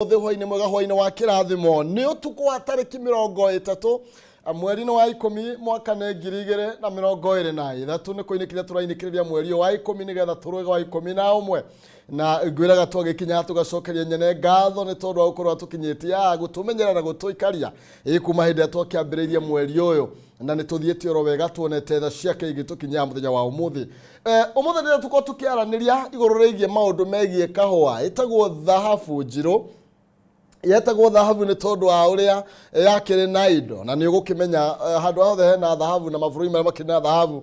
Hwaine mwega hwaine wa kirathimo ni utuku wa tariki 30 mweri wa 10 mwaka ne 2023 ni koinekire turainekiriria mweri wa 10 nigetha turuga wa 11 na gwiraga twagikinya tugacokeria nyene ngatho ni tondu wa gukorwa tukinyitia gutumenyera na gutuikaria ikuma hindi atwakiambiriria mweri uyu na ni tuthiete oro wega tuonete tha ciake igitukinya muthenya wa umuthi umuthi ndira tuko tukiaraniria iguru rigie maundu megie kahua itagwo dhahabu njiru yetagwo dhahabu ni tondu wa uria yakire na indo na ni ugukimenya handu hothe hena dhahabu na mabũrũri maria makiri na dhahabu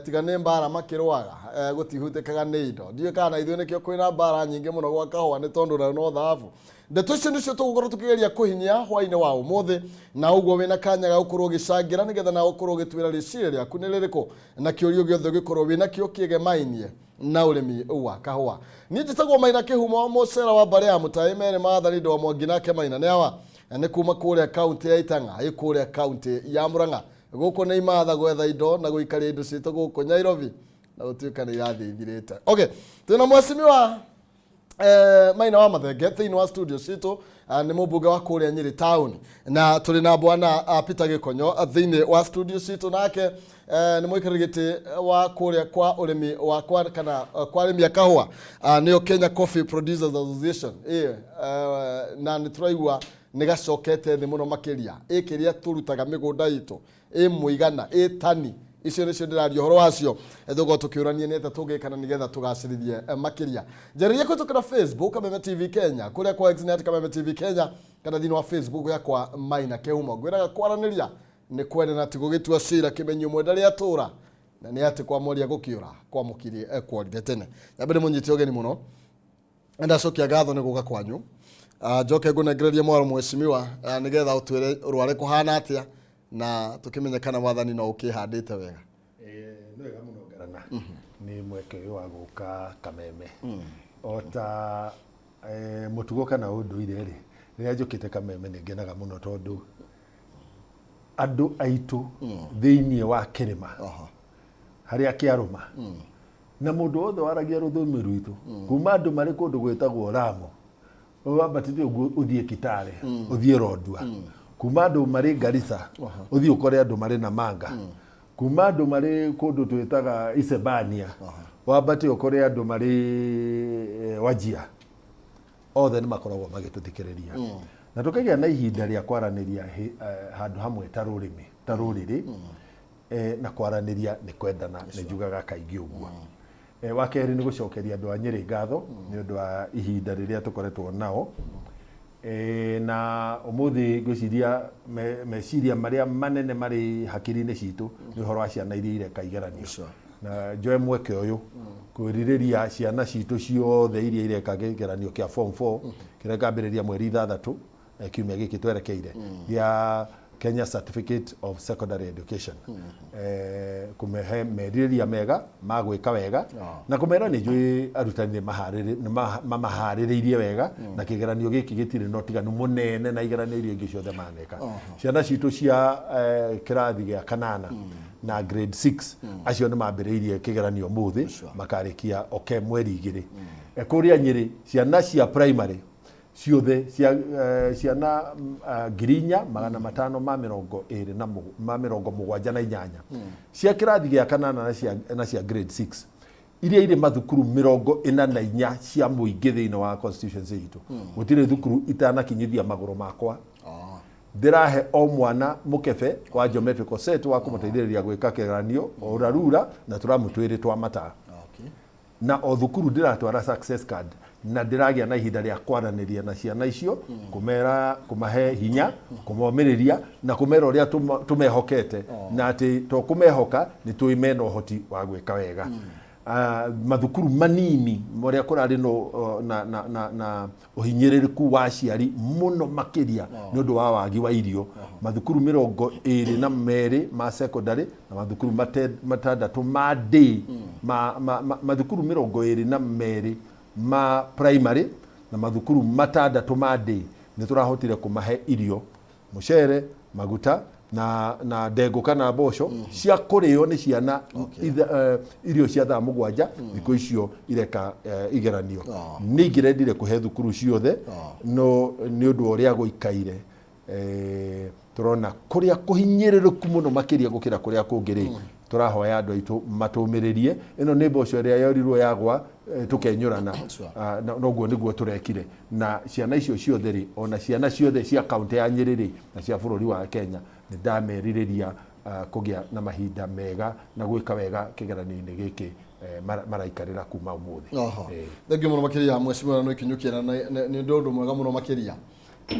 tigane mbara makirwaga gutihutikaga ni indo ndiye kana ithuĩ nikio kwina mbara nyingi muno gwa kahũa ni tondu no dhahabu ndeto icio nicio tugukorwo tukigeria kuhinya hwaine wa umuthi na uguo wina kanya ga gukorwo gicangira nigetha na gukorwo gitwira riciria riaku ni ririko na kiurio giothe gikorwo wina kio kiegemainie na urimi wa kahũa ni njitagwo Maina Kihumo mucera wa bare ya Mutaĩ mere maathani ndo Mwangi nake Maina ni awa ni kuma kuria kaunti ya Itang'a ikuria kaunti ya Murang'a guko ni imatha gwetha indo na guikaria indo cito guko Nairobi na gutuika ni yathithirite. Okay, tuna mwesimiwa Maina wa Mathenge thiini wa studio cito ni mubunge wa kuria Nyeri town na tuli na bwana Peter Gikonyo thiini wa studio cito nake ni mwikirigiti wa kuria kwa urimi wa kwa kana kwa urimi ya kahũa niyo Kenya Coffee Producers Association na ni turaigua ni gacokete thi muno makiria ikiria turutaga migunda itu muigana tani icio nicio ndiraria horo wacio thugo tukiurania nete tugikana nigetha tugacirithie makiria njariria kutukira Facebook Kameme TV Kenya kuria kwa Xnet Kameme TV Kenya kana thini wa Facebook yakwa Maina Kihumo gwiraga kwaraniria ni kwenda na tigugitua cira kimenyo mwenda ria tura na ni ati kwa moria gukiura kwa mukiri kwarire tene yabere munyiti ogeni muno ndacokia gatho ni guka kwanyu njoke ngunegereria mwaro mweshimiwa nigetha utwire rware kuhana atia na tukimenyekana wathani no ukihandite wega no wega muno ngarana ni mweke wa guka Kameme ota mutugo kana unduire ri riria njukite Kameme ni ngenaga muno tondu andu aitu thiini wa kirima haria kiaruma na mundu othe waragia ruthumi rwitu kuma andu mari kundu gwetagwo Ramo wabatithio uthie Kitale uthie Rodua kuma andu mari Garissa uthie ukore andu mari Namanga kuma andu mari kundu twetaga Isebania wabati ukore andu mari Wajia othe ni makoragwo magituthikiriria na tukagia na ihinda ria kwaraniria handu hamwe taruriri na kwaraniria ni kwendana ni njugaga kaingi uguo wakeri ni gucokeria andu a Nyeri ngatho ni undu wa ihinda riria tukoretwo nao na umuthi gwiciria meciria maria manene mari hakiri-ini citu ni horo wa ciana iria ireka igeranio na njoe mweke uyu kwiririria ciana citu ciothe iria ireka igeranio kia form 4 kiria kambiriria mweri 6 kiumia giki twerekeire ya Kenya Certificate of Secondary Education kumehe meriria mega magwika wega na kumera ni njui arutani mahaririirie wega na kigeranio giki gitire no tiganu munene na igeranio iria ingi ciothe maneka ciana citu cia kirathi gia kanana na grade 6 acio ni mambiriirie kigeranio muthi makarikia mweri 2 kuria Nyeri ciana cia primary ciothe ciana ngirinya 528 cia kirathi gia kanana na cia grade 6 iria ire mathukuru 44 cia muingi thiini wa constituency itu gutire thukuru itanakinyithia maguru makwa ndirahe o mwana mukebe wa geometrical set wa kumuteithĩrĩria gwika kigeranio o rarura na turamutwiri twa mata na o thukuru ndiratwara success card na ndiragia na ihinda ria kwaraniria na ciana icio kumera kumahe hinya kumomiriria na kumera uria tumehokete na ati to kumehoka ni tuimena uhoti wa gwika wega mathukuru manini moria kurari no na uhinyiririku wa ciari muno makiria ni undu wa wagi wa irio mathukuru 22 ma secondary na mathukuru matandatu ma day mathukuru 22 ma primary na mathukuru matandatu ma day ni turahotire kumahe irio mucere maguta na ndengũ kana mboco cia kũrĩo nĩ ciana irio cia thaa mũgwanja thikũ icio ireka igeranio. Nĩ ingĩrendire kũhe thukuru ciothe no nĩ ũndũ ũrĩa gũikaire tũrona kũrĩa kũhinyĩrĩrĩku mũno makĩria gũkĩra kũrĩa kũngĩ rĩ tũrahoya andũ aitũ matũmĩrĩrie. Ĩno nĩ mboco ĩrĩa yorirwo yagwa tũkenyũrana noguo nĩguo tũrekire na ciana icio ciothe rĩ ona ciana ciothe cia kaunti ya Nyĩrĩ rĩ na cia bũrũri wa Kenya nĩ ndamerirĩria kũgĩa na mahinda mega na gwĩka wega kĩgeranio-inĩ gĩkĩ maraikarĩra kuma ũmũthĩ. Thengio mũno makĩria mheshimiwa no ikinyukia nĩ ũndũ mwega mũno makĩria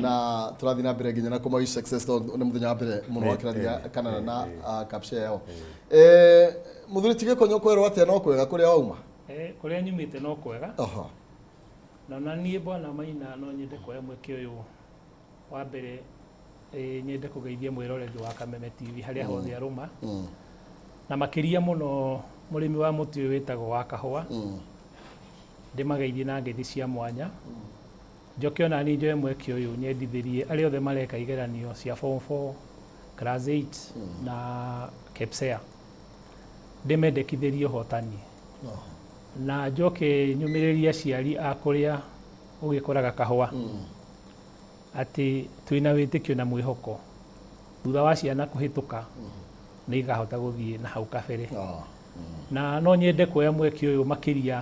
na tũrathiĩ na mbere nginya na kuma success nĩ mũthenya wa mbere mũno wa kĩrathi kanana na kapsha yao. Mũthuri Tigĩkonyo kwerwo atĩa no kwega kũrĩa wauma? Kũrĩa nyumĩte no kwega. Na niĩ bwana Maina no nyende kuoya mweke ũyũ wa mbere nyende kũgeithia mwĩroreri wa Kameme TV harĩa hothe arũma na makĩria mũno mũrĩmi wa mũtĩ ũyũ wĩtagwo wa kahũa ndĩmageithie na ngeithi cia mwanya njoke ona niĩ njoe mweke ũyũ nyendithĩrie arĩa othe mareka igeranio cia form 4 class 8 na KPSEA ndĩmendekithĩrie ũhotani na njoke nyũmĩrĩrie aciari a kũrĩa ũgĩkoraga kahũa atĩ twĩna wĩtĩkio na mwĩhoko thutha wa ciana kũhĩtũka nĩ igahota gũthiĩ na hau kabere. Na no nyende kuoya mweke ũyũ makĩria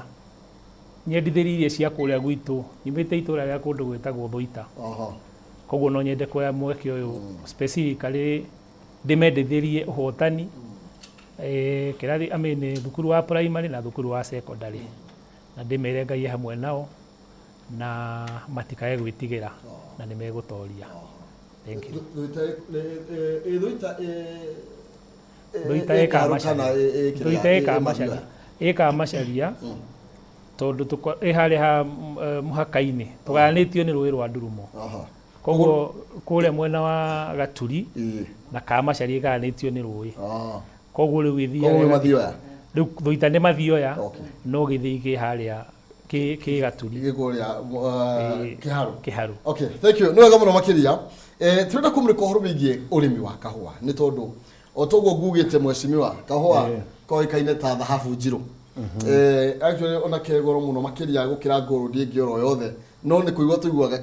nyendithĩrie cia kũrĩa gwitũ nyumĩte itũra rĩa kũndũ gwĩtagwo Thũita. Koguo no nyende kuoya mweke ũyũ specifically ndĩmendithĩrie ũhotani kĩrathi amene thukuru wa primary na thukuru wa secondary na ndĩmere Ngai hamwe nao na matikae gwĩtigĩra na nĩ megũtoria. Thank you. Ĩka Macharia tondũ harĩa mũhaka-inĩ tũgayanĩtio nĩ rũĩ rwa Ndurumo. Koguo kũrĩa mwena wa Gaturi na Kamacharia ĩgayanĩtio nĩ rũĩ. Koguo rĩu gĩthiaga rĩu Thũita nĩ Mathioya no gĩthii kĩ harĩa kĩ Gaturi Kĩharu. Okay, thank you. Nĩ wega mũno makĩria tũrenda kũmũrĩka ũhoro wĩgiĩ ũrĩmi wa kahũa nĩ tondũ o toguo ngugĩte mheshimiwa kahũa koĩkaine ta thahabu njirũ. Actually ona kegoro mũno makĩria gũkĩra gold ĩngĩ oro yothe no nĩ kũigua tũiguaga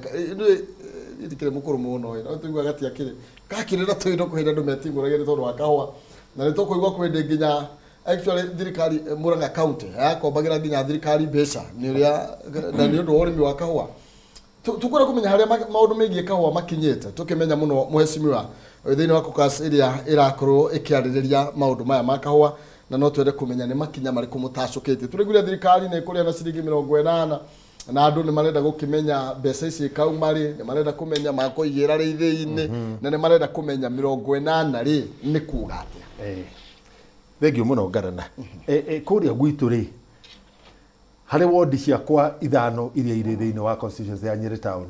ndikĩrĩ mũkũrũ mũno no tũiguaga gatiakĩrĩ gakĩrĩra tũindo kũhĩnda andũ metingũragĩra tondũ wa kahũa na nĩ tũkũigua kwende nginya actually thirikari Murang'a county yakombagira nginya thirikari mbeca nĩ ũrĩa na nĩ ũndũ wa ũrĩmi wa kahũa tukũra kũmenya harĩa maũndũ megiĩ kahũa makinyĩte tũkĩmenya mũno mheshimiwa thĩinĩ wa caucus ĩrĩa ĩrakorwo ĩkĩarĩrĩria maũndũ maya ma kahũa na no twende kũmenya nĩ makinya marĩkũ mũtacũkĩte. Tũrĩgũire thirikari nĩ kũrĩa na ciringi 80 na andũ nĩ marenda gũkĩmenya mbeca ici kauma rĩ nĩ marenda kũmenya makũigĩra rĩithĩ-inĩ na nĩ marenda kũmenya 80 rĩ nĩ kuuga atĩa. Thengio mũno Ngarana. Kũrĩa gwitũ rĩ harĩ wodi ciakwa ithano iria irĩ thĩinĩ wa constituency ya Nyĩrĩ town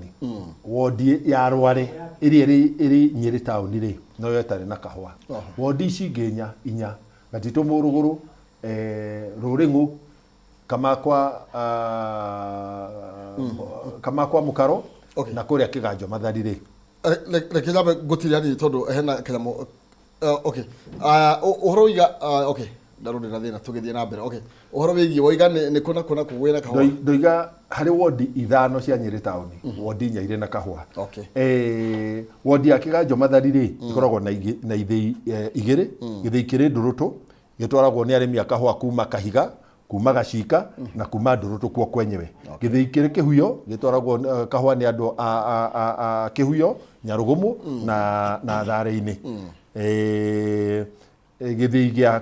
wodi ya Rware iria ĩrĩ Nyĩrĩ town rĩ no yetarĩ na kahũa. Wodi ici ngĩnya 4 Gatitũ Mũrugũrũ Rũrĩng'ũ Kamakwa Mũkaro na kũrĩa Kĩganjo Mathari rĩ reke nyambe ngũtiria ni tondũ hena kanyamũ okay ũhoro wiga okay ndarũndĩ na thĩna tũgĩthiĩ na mbere. Okay ũhoro wĩgiĩ woiga nĩ kuna kũgwĩra kahũa ndoiga harĩ wodi ithano cia Nyĩrĩ town wodi 4 irĩ na kahũa. Wodi ya Kĩganjo Mathari rĩ ikoragwo na ithĩi 2 gĩthĩi kĩrĩ Ndũrũtũ gĩtwaragwo nĩ arĩmi a kahũa kuma Kahiga kuma Gacika na kuma Ndũrũtũ kuo kwenyewe. Gĩthĩi kĩrĩ Kĩhuyo gĩtwaragwo kahũa nĩ andũ a Kĩhuyo Nyarũgũmũ na Tharĩ-inĩ. Gĩthĩi gĩa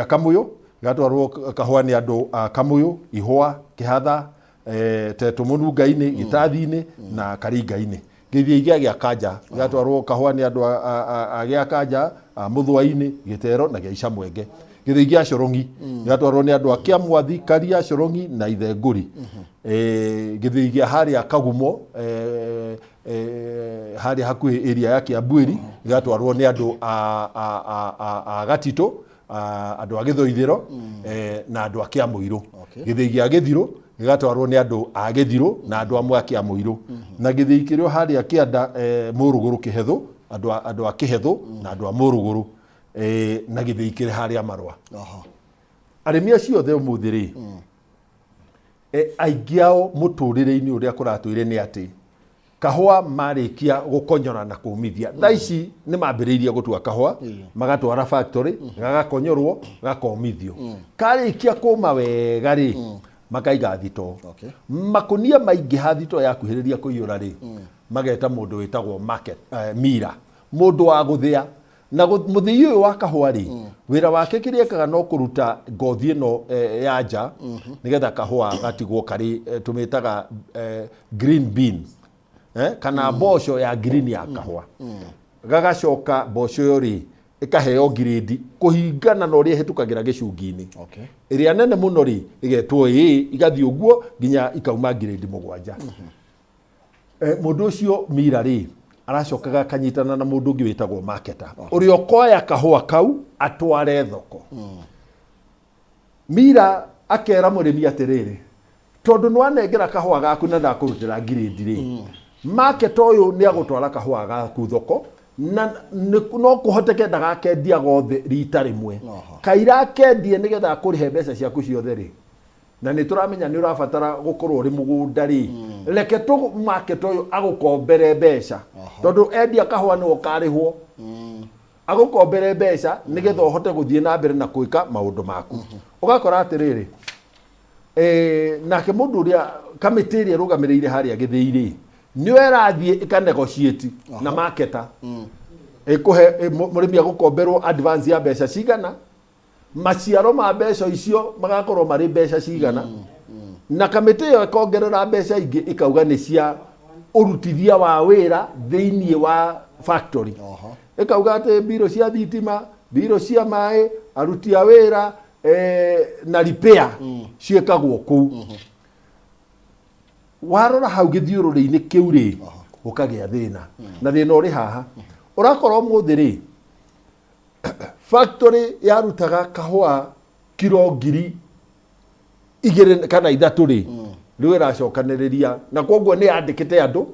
Kamũyũ gatwarwo kahũa nĩ andũ a Kamũyũ Ihũa Kĩhatha Tetũ Mũnunga-inĩ Gĩtathi-inĩ na Karinga-inĩ. Gĩthĩi gĩa Kanja gatwarwo kahũa nĩ andũ a gĩa Kanja Mũthũa-inĩ Gĩtero na gĩa Icamwenge. Gĩthĩi gĩa Corongi gatwarwo nĩ andũ a Kĩamwathi Karia Corongi na Ithengũri. Gĩthĩi gĩa harĩa Kagumo harĩa hakuhĩ area ya Kĩambuĩri gatwarwo nĩ andũ a Gatitũ andũ a Gĩthũithĩro na andũ a Kĩamũirũ. Gĩthĩi gĩa Gĩthirũ gatwarwo nĩ andũ a Gĩthirũ na andũ amwe a Kĩamũirũ. Na gĩthĩi kĩrĩ harĩa Kĩanda Mũrugũrũ Kĩhethũ andå a Kihethu na andå a Muruguru na githii kiri haria Marwa. Arimi acio othe umuthi ri aingi ao muturire-ini uria kuratwire ni ati kahua marikia gukonyora na kumithia thaa ici ni mambiriirie gutua kahua magatwara factory gagakonyorwo gakomithio karikia kuma wega ri makaiga thito makunia maingi ha thito yakuhiriria kuiyura ri mageta mundu witagwo market mira mundu wa guthia na muthii uyu wa kahua ri wira wake kiriekaga no kuruta ngothi ino ya nja nigetha kahua gatigwo kari tumitaga green beans kana mboco ya green ya kahua gagacoka mboco yo ri ikaheo grade kuhingana na uria hetukagira gicungi-ini iria nene muno ri igetwo igathi uguo nginya ikauma grade 7 mundu ucio mira ri aracokaga kanyitana na mundu ungi witagwo marketer uria okoya kahua kau atware thoko mira akera murimi atiriri tondu nwanengera kahua gaku na ndakurutira grade ri market oyo ni agutwara kahua gaku thoko na no kuhoteke ndagakendia gothe rita rimwe kaira kendie nigetha akurihe mbeca ciaku ciothe ri na ni turamenya ni urabatara gukorwo ri mugunda ri reke tu market oyo agukombere mbeca tondu endia kahua ni ukarihwo agukombere mbeca nigetha uhote guthie na mbere na kuika maundu maku ugakora atiriri nake mundu uria kamiti iria rugamiriire haria githii ri niwe rathie ikanegotiate na marketer ikuhe murimi agukomberwo advance ya mbeca cigana maciaro ma mbeca icio magakorwo mari mbeca cigana na kamiti yo ikongerera mbeca ingi ikauga ni cia urutithia wa wira thiini wa factory ikauga ati biro cia thitima biro cia mai aruti a wira na repair ciekagwo kuu warora hau githiururi-ini kiu ri ukagia thina na thina uri haha urakorwo muthi ri factory yarutaga kahua kilo 2,000 kana 3 ri riu iracokaniriria na koguo ni andikite andu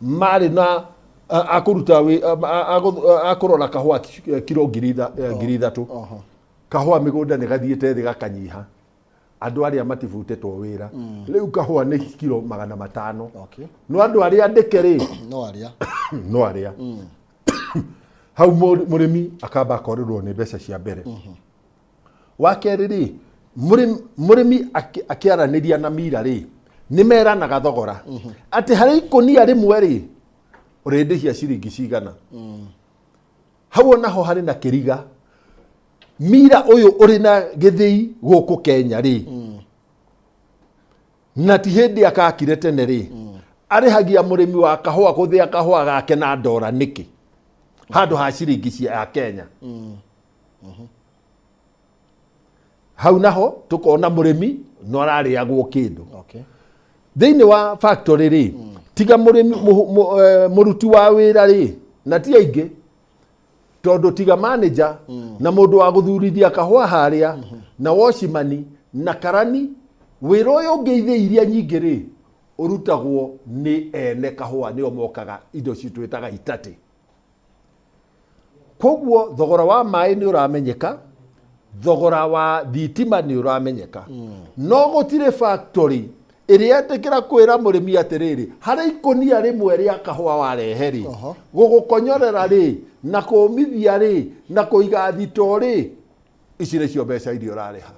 mari na akuruta akurora kahua kilo 3,000 kahua migunda ni gathiete thi gakanyiha andu aria matibutetwo wira riu kahua ni kilo 500 no andu aria andike ri no aria hau murimi akamba akorirwo ni mbeca cia mbere wakeri ri murimi akiaraniria na mira ri ni meranaga thogora ati hari ikunia rimwe ri urendihia ciringi cigana hau naho hari na kiriga mira uyu uri na githii guku Kenya ri na ti hindi akakire tene ri arihagia murimi wa kahua kuthia kahua gake na ndora niki handu ha ciringi cia Kenya hau naho tukona murimi no arariagwo kindu thiini wa factory ri tiga murimi muruti wa wira ri na ti aingi tondu tiga manager na mundu wa guthurithia kahua haria na washimani na karani wira uyu ungeithia iria nyingi ri urutagwo ni ene kahua ni omokaga indo citwitaga itati koguo thogora wa mai ni uramenyeka thogora wa thitima ni uramenyeka no gutire factory iria tekera kwira murimi atiriri hari ikunia rimwe ria kahua wareheri gugukonyorera ri na kumithia ri na kuiga thito ri ici nicio mbeca iria urariha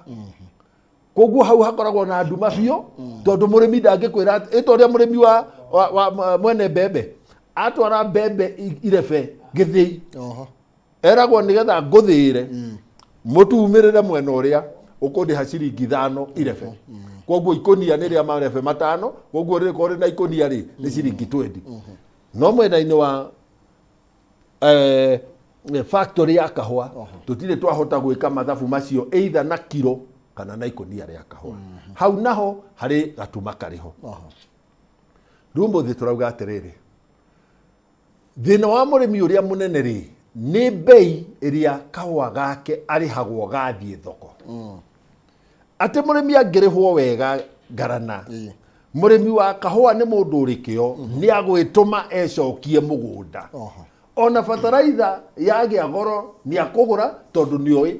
koguo hau hakoragwo na nduma biu tondu murimi ndangikwira itoria murimi wa mwene mbembe atwara mbembe irebe githii eragwo nigetha nguthire mutumirire mwena uria ukundiha ciringi 5 irebe koguo ikunia ni ria marebe 5 koguo ri kori na ikunia ri ni ciringi 20 no mwena-ini wa factory ya kahua tutire twahota gwika mathabu macio either na kilo kana na ikunia ria kahua hau naho hari gatuma kariho riu muthi turauga atiriri thina wa murimi uria munene ri ni bei iria kahua gake arihagwo gathie thoko ati murimi angirihwo wega garana murimi wa kahua ni mundu urikio ni agwituma ecokie mugunda ona fertilizer yagĩa goro nĩ akũgũra tondũ nĩoĩ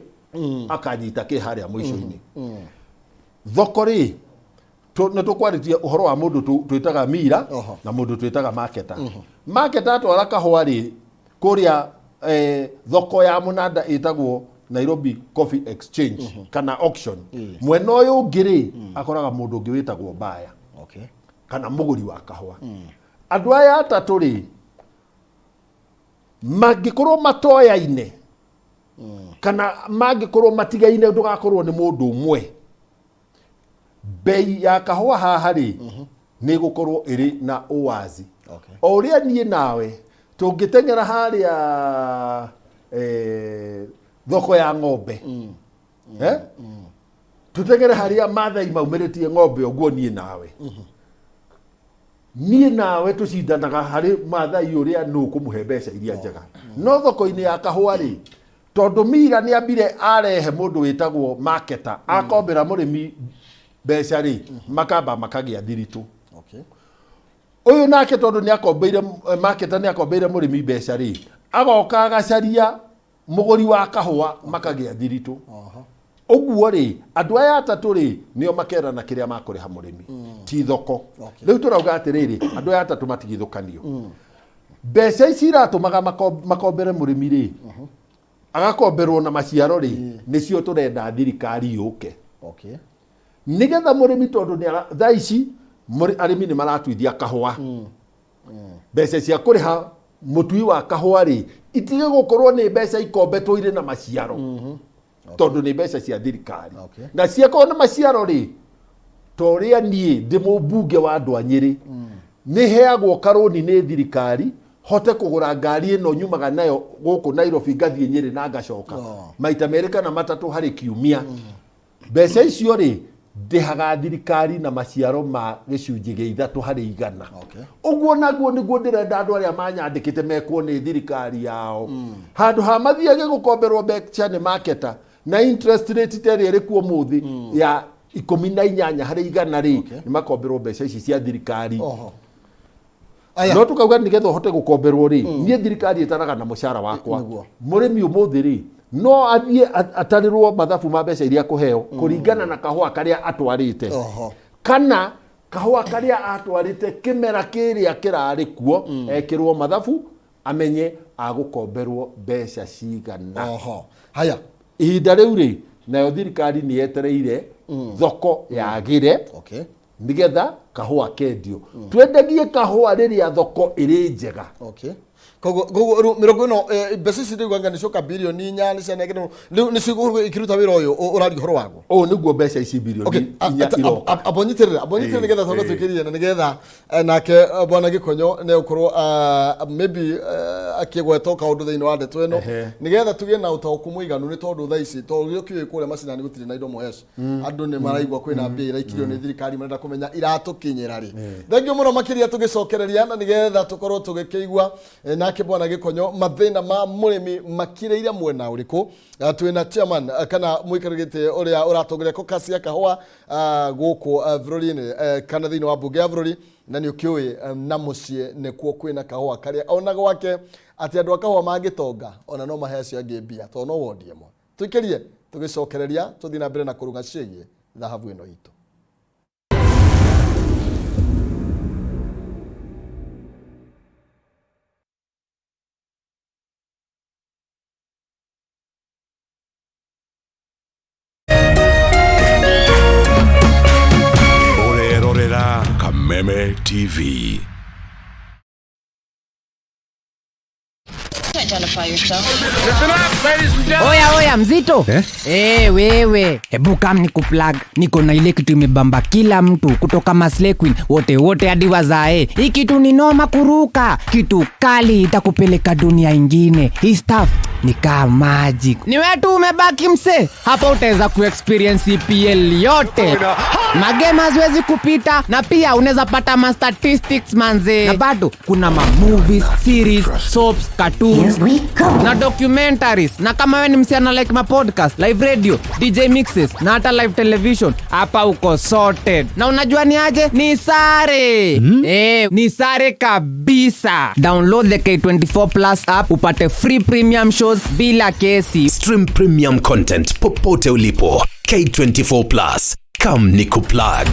akanyita kĩ harĩa mũico-inĩ. Thoko rĩ nĩ tũkwarĩtie ũhoro wa mũndũ twĩtaga mira na mũndũ twĩtaga marketer. Marketer atwara kahũa rĩ kũrĩa thoko ya mũnanda ĩtagwo Nairobi Coffee Exchange kana auction. Mwena ũyũ ũngĩ rĩ akoraga mũndũ ũngĩ wĩtagwo buyer kana mũgũri wa kahũa. Andũ aya atatũ rĩ mangĩkorwo matoyaine kana mangĩkorwo matigaine ndũgakorwo nĩ mũndũ ũmwe, bei ya kahũa haha rĩ nĩ gũkorwo ĩrĩ na ũwazi. O ũrĩa niĩ nawe tũngĩteng'era harĩa thoko ya ng'ombe tũteng'ere harĩa Maathai maumĩrĩtie ng'ombe ũguo niĩ nawe tũcindanaga harĩ Maathai ũrĩa nũ kũmũhe mbeca iria njega. No thoko-inĩ ya kahũa rĩ tondũ mira nĩ ambire arehe mũndũ wĩtagwo marketer akombera mũrĩmi mbeca rĩ makamba makagĩa thiritũ. Ũyũ nake tondũ nĩ akombeire marketer nĩ akombeire mũrĩmi mbeca rĩ agoka agacaria mũgũri wa kahũa makagĩa thiritũ. Ũguo rĩ andũ aya atatũ rĩ nĩo makerana kĩrĩa makũrĩha mũrĩmi ti thoko. Rĩu tũrauga atĩrĩrĩ andũ aya atatũ matigithũkanio. Mbeca ici iratũmaga makombere mũrĩmi rĩ agakomberwo na maciaro rĩ nĩcio tũrenda thirikari yũke. Nĩgetha mũrĩmi tondũ thaa ici arĩmi nĩ maratuithia kahũa. Mbeca cia kũrĩha mũtui wa kahũa rĩ itige gũkorwo nĩ mbeca ikombetwo irĩ na maciaro tondũ nĩ mbeca cia thirikari. Na ciakorwo na maciaro rĩ torĩa niĩ ndĩ mũmbunge wa andũ a Nyĩrĩ nĩ heagwo karũni nĩ thirikari hote kũgũra ngari ĩno nyumaga nayo gũkũ Nairobi ngathiĩ Nyĩrĩ na ngacoka maita merĩ kana matatũ harĩ kiumia. Mbeca icio rĩ ndĩhaga thirikari na maciaro ma gĩcunjĩ gĩa 3 harĩ 100. Ũguo naguo nĩguo ndĩrenda andũ arĩa manyandĩkĩte mekwo nĩ thirikari yao handũ ha mathiage gũkomberwo mbeca nĩ marketer na interest rate terĩ ĩrĩ kuo mũthĩ ya 18 harĩ 100 rĩ nĩ makomberwo mbeca ici cia thirikari. No tũkauga nĩgetha ũhote gũkomberwo rĩ niĩ thirikari ĩtaraga na mũcara wakwa mũrĩmi ũmũthĩ rĩ no athiĩ atarĩrwo mathabu ma mbeca iria kũheo kũringana na kahũa karĩa atwarĩte kana kahũa karĩa atwarĩte kĩmera kĩrĩa kĩrarĩ kuo ekĩrwo mathabu amenye agũkomberwo mbeca cigana. Haya ihinda rĩu rĩ nayo thirikari nĩ yetereire thoko yagĩre nĩgetha kahũa kendio. Twendagie kahũa rĩrĩa thoko ĩrĩ njega. Koguo mĩrongo ĩno mbeca ici rĩu anga nĩcoka birioni 4 nĩcianegerwo rĩu nĩcio ikiruta wĩra ũyũ ũrari ũhoro waguo. Nĩguo mbeca ici birioni 4 iroka. Abonyiterera nĩgetha thonga twĩkĩrie na nĩgetha nake bwana Gĩkonyo nĩ ũkorwo maybe akĩgweta kaũndũ thĩinĩ wa ndeto ĩno nĩgetha tũgĩe na ũtaũku mũiganu nĩ tondũ thaa ici tondũ kĩoĩ kũrĩa macinani gũtirĩ na indo mohesh andũ nĩ maraigua kwĩna mbia iraikirio nĩ thirikari marenda kũmenya iratũkinyĩra rĩ. Thengio mũno makĩria tũgĩcokereria na nĩgetha tũkorwo tũgĩkĩigua nake bwana Gĩkonyo mathĩna ma mũrĩmi makĩrĩire mwena ũrĩkũ. Twĩna chairman kana mũikarĩte ũrĩa ũratongoria kokasi ya kahũa gũkũ bũrũri-inĩ kana thĩinĩ wa mbunge ya bũrũri na nĩ ũkĩũĩ na mũciĩ nĩkuo kwĩna kahũa karĩa ona gwake atĩ andũ a kahũa mangĩtonga ona no mahe acio angĩ mbia tondũ no wondi ĩmwe. Tũikĩrie tũgĩcokereria tũthiĩ na mbere na kũruga ciĩgiĩ thahabu ĩno itũ. Kameme TV. Identify yourself. Listen up, ladies and gentlemen. Oya mzito. Wewe. Hebu kam nikuplug. Niko na ile kitu imebamba kila mtu kutoka Maslay Queen wote hadi wazae. Hii kitu ni noma kuruka. Kitu kali itakupeleka dunia ingine. Hii stuff ni kama magic. Ni wewe tu umebaki mse. Hapa utaweza kuexperience EPL yote. Magame haziwezi kupita na pia unaweza pata ma statistics manze. Na bado kuna ma movies, series, soaps, cartoons na documentaries. Na kama wewe ni msichana like ma podcast, live radio, DJ mixes na hata live television, hapa uko sorted. Na unajua ni aje? Ni sare. Ni sare kabisa. Download the K24 Plus app upate free premium shows bila kesi. Stream premium content popote ulipo. K24 Plus. Come Nikuplug.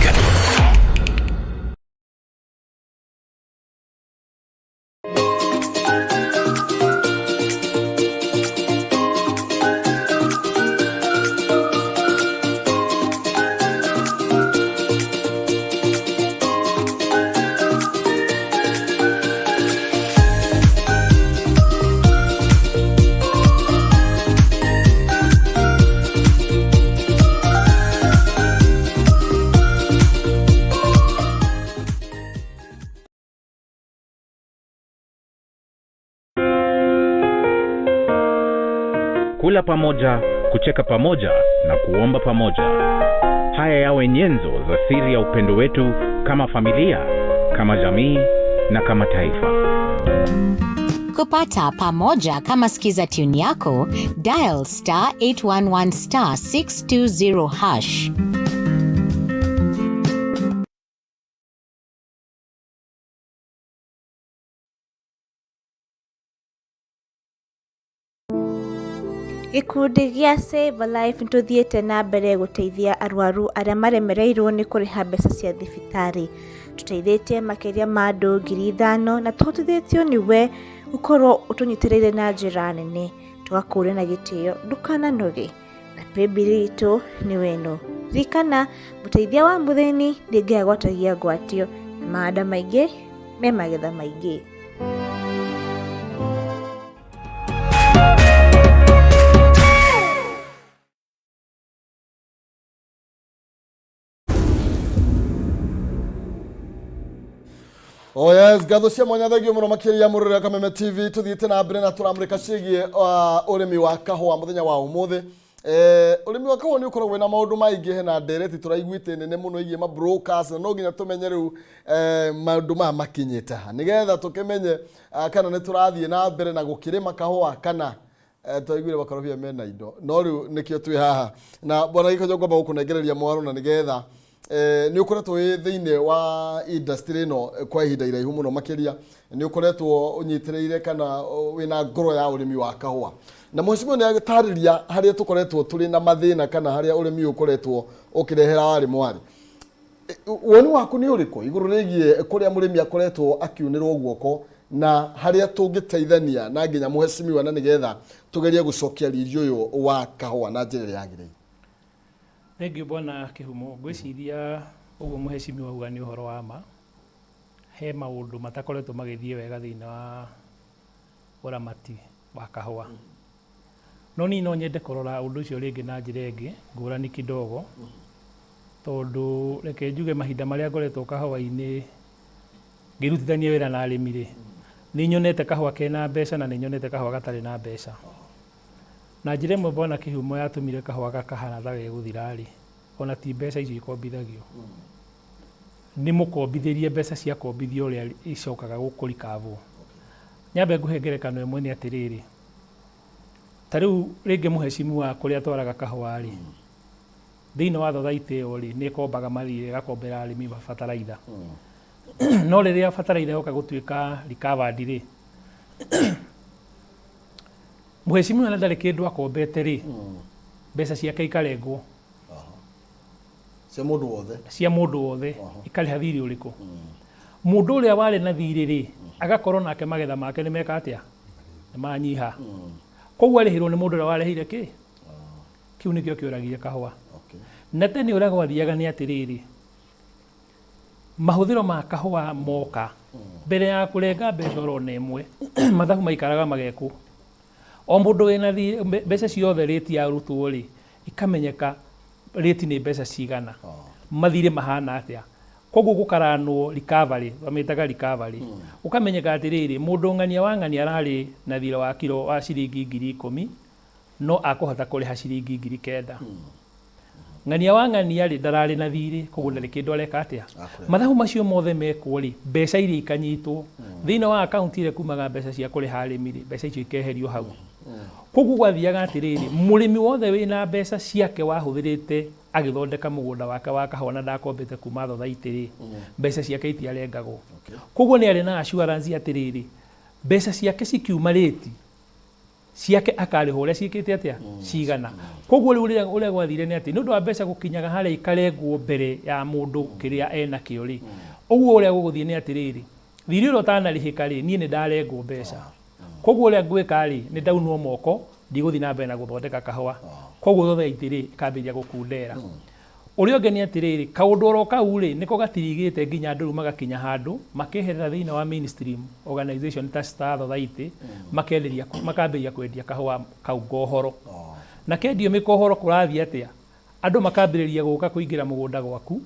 Kula pamoja, kucheka pamoja na kuomba pamoja. Haya yawe nyenzo za siri ya upendo wetu kama familia, kama jamii na kama taifa. Kupata pamoja kama skiza tune yako, dial *811 *620#. Gikundi gĩa Save a Life nituthiĩte na mbere gũteithia arwaru arĩa maremereirwo nĩ kũrĩha mbeca cia thibitarĩ. Tũteithĩtie makĩria ma andũ 5,000 na tũhotithĩtio nĩwe gũkorwo ũtũnyitĩrĩire na njĩra nene. Tũgakũũria na gĩtĩo ndũkananoge. Na paybill itũ nĩ weno. Ririkana mũteithia wa mũthĩni nĩ Ngai agwatagia ngwatio na maanda maingĩ me magetha maingĩ. Oh yes, gatho cia mwanya thegio muno makiria murure Kameme TV tuthiite na mbere na turamurika cigie urimi wa kahua muthenya wa umuthi. Urimi wa kahua ni ukoragwo na maundu maingi hena ndereti turaiguite nene muno igie ma brokers na no nginya tumenye riu maundu ma makinyite ha nigetha tukimenye kana ni turathie na mbere na gukirima kahua kana twaiguire bakorobia mena indo no riu nikio twi haha na bwana gikojo ngomba gukunengereria mwaro na nigetha ni ukoretwo thiine wa industry no kwa ihinda iraihu muno makiria ni ukoretwo unyitireire kana wina ngoro ya urimi wa kahua na mheshimiwa ni agitariria haria tukoretwo turi na mathina kana haria urimi ukoretwo ukirehera wari mwari woni waku ni uriko iguru rigie kuria murimi akoretwo akiunirwo guoko na haria tungiteithania na nginya mheshimiwa na nigetha tugerie gucokia riri uyu wa kahua na njira yagire. Thank you bwana Kihumo. Gwiciria uguo muheshimiwa uga ni uhoro wa ma. He maundu matakoretwo magithie wega thiina wa uramati wa kahua. No ni no nyende kurora undu ucio ringi na njira ingi ngurani kidogo. Tondu reke njuge mahinda maria ngoretwo kahua-ini ngirutithania wira na arimi ri ni nyonete kahua kena mbeca na ni nyonete kahua gatari na mbeca. Na njira imwe bona Kihumo yatumire kahua gakahana thage guthirari ona ti mbeca icio ikombithagio ni mukombithirie mbeca cia kombithio ria icokaga gukuri kavu. Nyambe nguhengerekano imwe ni atiriri tariu ringi muheshimiwa kuria twaraga kahua ri thiini wa thothaiti iyo ri ni kombaga mathire gakombera arimi bataraitha no riria bataraitha yoka gutuika recovered ri muheshimiwa na ndari kindu akombete ri mbeca ciake ikarengwo cia mundu wothe ikariha thiri uriku mundu uria wari na thiri ri agakorwo nake magetha make ni meka atia ni manyiha koguo arihirwo ni mundu uria warehire ki kiu nikio kiuragia kahua na tene uria gwathiaga ni atiriri mahuthiro ma kahua moka mbere ya kurenga mbeca oro na imwe mathabu maikaraga mageku o mundu wina mbeca ciothe rate ya rutwo ri ikamenyeka rate ni mbeca cigana mathire mahana atia koguo gukaranwo recovery bamitaga recovery ukamenyeka atiriri mundu ngania wa ngania arari na thira wa kilo wa ciringi 10,000 no akuhota kuriha ciringi 9,000 ngania wa ngania ri ndarari na thiri koguo ndari kindu areka atia mathabu macio mothe mekwo ri mbeca iria ikanyitwo thina wa account ile kumaga mbeca cia kuriha arimi ri mbeca icio ikeherio hau koguo gwathiaga atiriri murimi wothe wina mbeca ciake wahuthirite agithondeka mugunda wake wa kahũa na ndakombete kuma thothaitĩ ri mbeca ciake itiarengagwo koguo ni ari na assurance atiriri mbeca ciake cikiumarĩti ciake akarĩhwo ũrĩa ciĩkĩte atia cigana koguo rĩu ũrĩa gwathire nĩ atĩ nĩ ũndũ wa mbeca gũkinyaga harĩa ikarengwo mbere ya mũndũ kĩrĩa ena kĩo rĩ ũguo ũrĩa gũgũthiĩ nĩ atiriri thirĩ ũrĩa ũtanarĩhĩka rĩ niĩ nĩ ndarengwo mbeca koguo ũrĩa ngwĩka rĩ nĩ ndaunwo moko ndigũthiĩ na mbere na gũthondeka kahũa koguo thothaitĩ rĩ ikambĩrĩria gũkundera ũrĩa ũngĩ nĩ atiriri kaũndũ oro kau rĩ nĩko gatirigĩte nginya andũ rĩu magakinya handũ makĩherera thĩinĩ wa mainstream organization ta Star thothaitĩ makambĩrĩria kwendia kahũa kau ngohoro na kendio mĩkohoro kũrathiĩ atĩa andũ makambĩrĩria gũka kũingĩra mũgũnda gwaku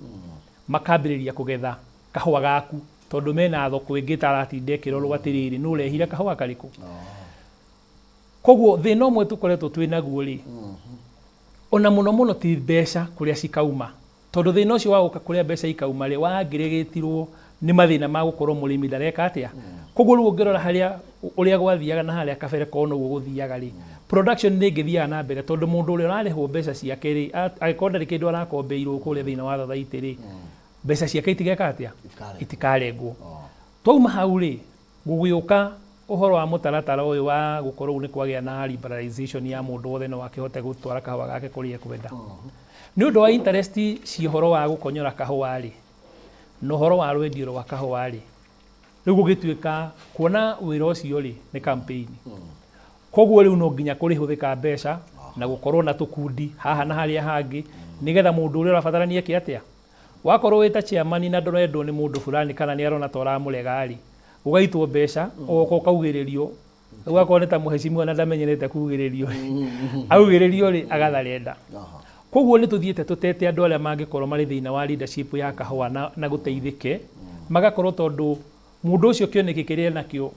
makambĩrĩria kũgetha kahũa gaku tondũ mena thoko ĩngĩ taratinda ĩkĩrorwo atiriri nũ ũrehire kahũa karĩkũ koguo thĩna ũmwe tũkoretwo twĩnaguo rĩ ona muno ti mbeca kuria cikauma tondu thina ucio wa guka kuria mbeca ikauma ri wangirĩgĩtirwo ni mathina ma gukorwo murimi ndareka atia koguo rĩu ũngĩrora haria uria gwathiaga na haria kabere kono ũguo gũthiaga ri production nĩ ĩngĩthiaga na mbere tondu mũndũ ũrĩa ũrarĩhwo mbeca ciake ri agĩkorwo ndarĩ kĩndũ arakombeirwo kũrĩa thĩinĩ wa thothaitĩ ri mbeca ciake itigeka atia itikarengwo twauma hau ri gũgĩũka uhoro wa mutaratara uyu wa gukorwo ni kwagĩa na liberalization ya mundu wothe no akihote gutwara kahũa gake kũrĩa kwenda ni undu wa interest ci uhoro wa gukonyora kahũa ri no uhoro wa rwendio rwa kahũa ri rĩu gũgĩtuĩka kuona wĩra ũcio ri ni campaign koguo rĩu no nginya kũrĩhũthĩka mbeca na gukorwo na tukundi haha na harĩa hangĩ nigetha mundu ũrĩa ũrabatarania kĩ atia wakorwo wĩta chairman na ndorendwo ni mundu fulani kana ni arona tora mũrega ri ugaitwo mbeca oko kaugĩrĩrio ugakorwo nĩ ta mũhecimwa na ndamenyerete kugĩrĩrio augĩrĩrio ri agatharenda koguo nĩ tuthiĩte tutete andũ arĩa mangĩkorwo marĩ thĩinĩ wa leadership ya kahũa na gũteithĩke magakorwo tondũ mũndũ ũcio kĩoneki kĩrĩa nakĩo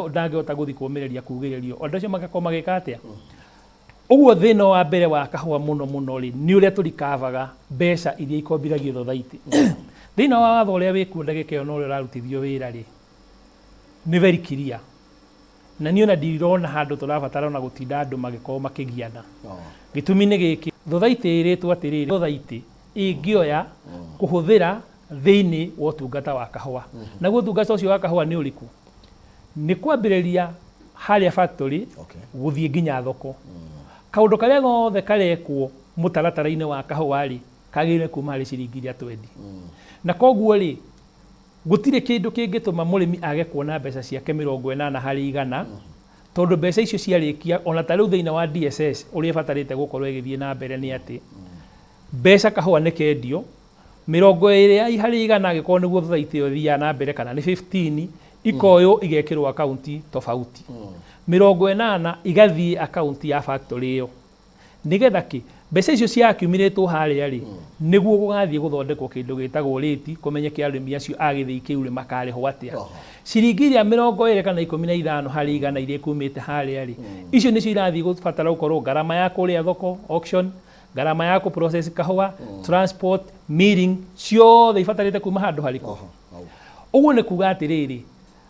ndangĩhota gũthiĩ kũmĩrĩria kugĩrĩrio andũ acio magakorwo magĩka atĩa ũguo thĩna wa mbere wa kahũa mũno ri nĩ ũrĩa tũrikavaga mbeca iria ikombithagio thothaitĩ thĩinĩ wa watho ũrĩa wĩkuo ndagĩka ĩyo no ũrĩa ũrarutithio wĩra ri ni very clear na niona ndirona handu turabatara na gutinda andu magikorwo makigiana gitumi ni giki thothaitĩ ĩrĩtwo atiriri thothaitĩ ĩngĩoya kuhuthira thĩinĩ wa ũtungata wa kahũa naguo ũtungata ũcio wa kahũa nĩ ũrĩkũ nĩ kwambĩrĩria harĩa factory gũthiĩ nginya thoko kaũndũ karĩa gothe karekwo mũtaratara-inĩ wa kahũa rĩ kagĩrĩire kuma harĩ ciringi iria twendi na koguo rĩ gũtirĩ kĩndũ kĩngĩtũma mũrĩmi age kuona mbeca ciake 80 harĩ 100 tondũ mbeca icio ciarĩkia ona ta rĩu thĩinĩ wa DSS ũrĩa batarĩte gũkorwo ĩgĩthiĩ na mbere nĩ atĩ mbeca kahũa nĩ kendio 20 harĩ 100 angĩkorwo nĩguo thothaitĩ ĩyo thiaga na mbere kana nĩ 15 ikoywo igekĩrwo akaunti tofauti 80 igathiĩ akaunti ya factory ĩyo nigetha kĩ mbeca icio ciakiumĩrĩtwo harĩa rĩ nĩguo gũgathiĩ gũthondekwo kĩndũ gĩtagwo rĩti kũmenyeke arĩmi acio agĩthĩi kĩu rĩ makarĩhwo atĩa ciringi iria 20 kana 15 harĩ 100 iria kumĩte harĩa rĩ icio nĩcio irathiĩ gũbatara gũkorwo garama ya kũrĩa thoko auction garama ya kũ process kahũa transport milling ciothe ibatarĩte kuma handũ harĩkũ ũguo nĩ kuga atĩrĩrĩ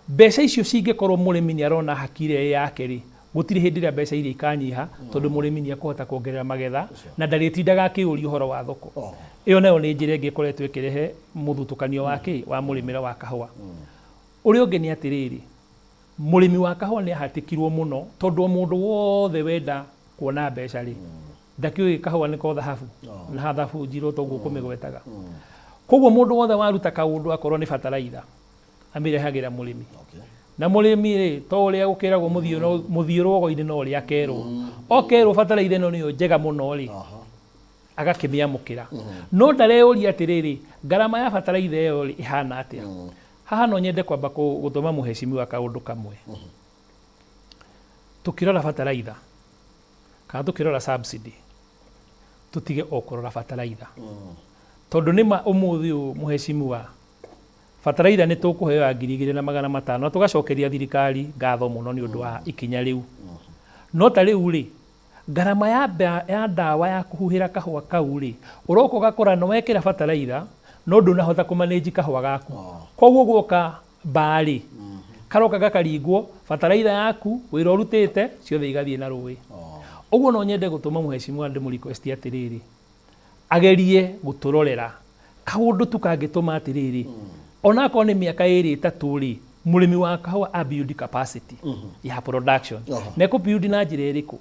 mbeca icio cingĩkorwo mũrĩmi nĩ arona hakire yake rĩ gũtirĩ hĩndĩ ĩrĩa mbeca iria ikanyiha tondũ mũrĩmi nĩ akũhota kuongerera magetha na ndarĩtindaga akĩũria ũhoro wa thoko ĩyo nayo nĩ njĩra ĩngĩ ĩkoretwo ĩkĩrehe mũthutũkanio wa mũrĩmĩre wa kahũa ũrĩa ũngĩ nĩ atĩrĩrĩ mũrĩmi wa kahũa nĩ ahatĩkirwo mũno tondũ mũndũ wothe wenda kuona mbeca rĩ ndakĩũĩ kahũa nĩ ko thahabu na thahabu njirũ toguo kũmĩgwetaga koguo mũndũ wothe waruta kaũndũ akorwo nĩ bataraitha amĩrehagĩra mũrĩmi na mũrĩmi rĩ to ũrĩa gũkĩragwo mũthiũ rwogo-inĩ no ũrĩa akerwo okerwo bataraitha ĩno nĩyo njega mũno rĩ agakĩmĩamũkĩra no ndareyũria atĩrĩrĩ ngarama ya bataraitha ĩyo rĩ ĩhana atĩa haha no nyende kwamba gũtũma mũhecimiwa kaũndũ kamwe tukirora bataraitha kana tukirora subsidy tutige o kũrora bataraitha tondu nima umuthi muheshimiwa Bataraitha nĩ tũkũheo ya 2,500 na tũgacokeria thirikari ngatho mũno nĩ ũndũ wa ikinya rĩu. No ta rĩu rĩ, ngarama ya ndawa ya kũhuhĩra kahũa kau rĩ, ũroka ũgakora no wekĩra bataraitha no ndũnahota kũmanĩnji kahũa gaku. Koguo guoka mbarĩ karoka gakaringwo bataraitha yaku wĩra ũrutĩte ciothe igathiĩ na rũĩ. Ũguo no nyende gũtũma mheshimiwa ndĩmũ request atĩrĩrĩ, agerie gũtũrorera kaũndũ tu kangĩtũma atĩrĩrĩ, onakorwo nĩ mĩaka 2-3 rĩ, mũrĩmi wa kahũa a build capacity ya production. Na build na njĩra ĩrĩkũ?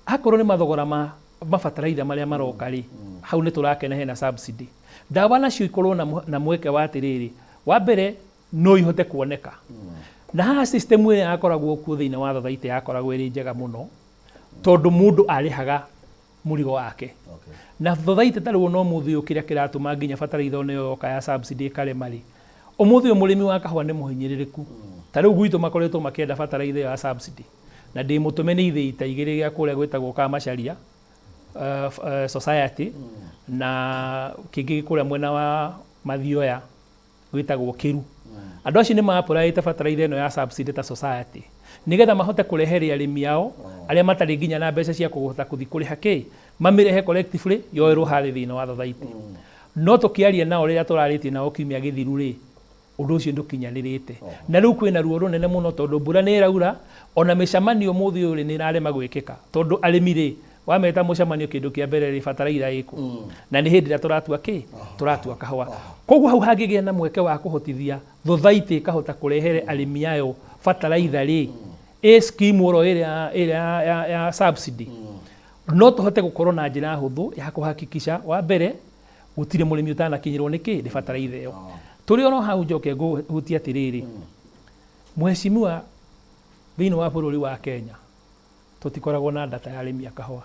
Akorwo nĩ mathogora ma mabataraitha marĩa maroka rĩ, hau nĩ tũrakena hena subsidy. Ndawa nacio ikorwo na mweke wa atĩrĩrĩ, wa mbere no ihote kuoneka. Na haha system ĩrĩa yakoragwo kuo thĩinĩ wa thathaitĩ yakoragwo ĩrĩ njega mũno, tondũ mũndũ arĩhaga mũrigo wake. Na thathaitĩ tarĩu no mũthĩ kĩrĩa kĩratũma nginya bataraitha ono yoka ya subsidy karema rĩ, ũmũthĩ mũrĩmi wa kahũa nĩ mũhinyĩrĩrĩku. Tarĩu gwitũ makoretwo makĩenda bataraitha ya subsidy, na ndĩ mũtũme nĩ ithĩi ta igĩrĩ gĩa kũrĩa gwĩtagwo Kamacharia society na kĩngĩ kũrĩa mwena wa Mathioya gwĩtagwo Kiru. Andũ acio nĩ ma-apply bataraitha ĩno ya subsidy ta society nĩgetha mahote kũreheria arĩmi ao arĩa matarĩ nginya na mbeca cia kũhota gũthiĩ kũrĩha kĩ, mamĩrehe collectively yoerwo harĩ thĩinĩ wa thathaitĩ. No tũkĩaria nao rĩrĩa tũrarĩtie nao kiumia gĩthiru rĩ, ũndũ ũcio ndũkinyanĩrĩte. Na rĩu kwĩna ruo rũnene mũno tondũ mbura nĩ ĩraura, ona mĩcemanio mũthĩ ũyũ nĩ ĩrarema gwĩkĩka tondũ arĩmi rĩ, wameta mũcemanio kĩndũ kĩa mbere rĩ, bataraitha ĩkũ. Na nĩ hĩndĩ ĩrĩa tũratua kĩ, tũratua kahũa. Koguo hau hangĩgĩa na mweke wa kũhotithia thathaitĩ ĩkahota kũrehere arĩmi ayo bataraitha rĩ, scheme oro ĩrĩa ya subsidy, no tũhote gũkorwo na njĩra hũthũ ya kũhakikisha wa mbere gũtirĩ mũrĩmi ũtanakinyĩrwo nĩ kĩ, nĩ bataraitha ĩyo. Tũrĩ oro hau njoke ngũhutie atĩrĩrĩ, mheshimiwa thĩinĩ wa bũrũri wa Kenya tũtikoragwo na data ya arĩmi a kahũa.